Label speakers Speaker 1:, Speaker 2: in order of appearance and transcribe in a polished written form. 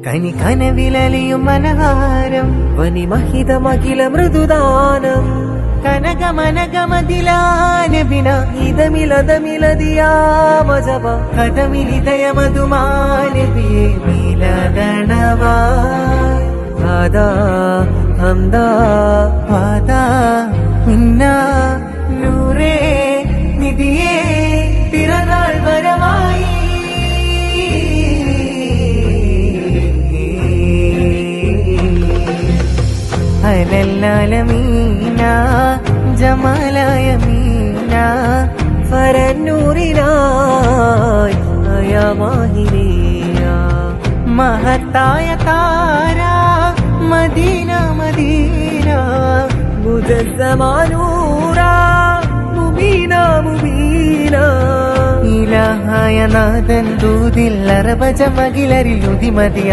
Speaker 1: കനി കനവിലലിയും മനഹാരം വനിമഹിതമഖില മൃദുദാനം കനകമനകമതിലാനബിന ഇതമിലതമിലതിയാമജവ കഥമിലിതയമതുമാനബിയെ മിലഗണവാ ആദാ ഹംദാ വാദാ മിന്ന നൂറേ നിധിയേ പിറന്നാൾ വരമായി അലല്ലാലമീന ജമാലായ മീന ഫരന്നൂറിനായി അയമാഹിനിയ മഹത്തായ താര മദീന മദീന മുജസ്സമാനൂറ മുബീന മുബീന ഇലാഹായ നാഥൻ ദൂതിൽ അറബജ മകിലരിൽ ഉദിമതിയ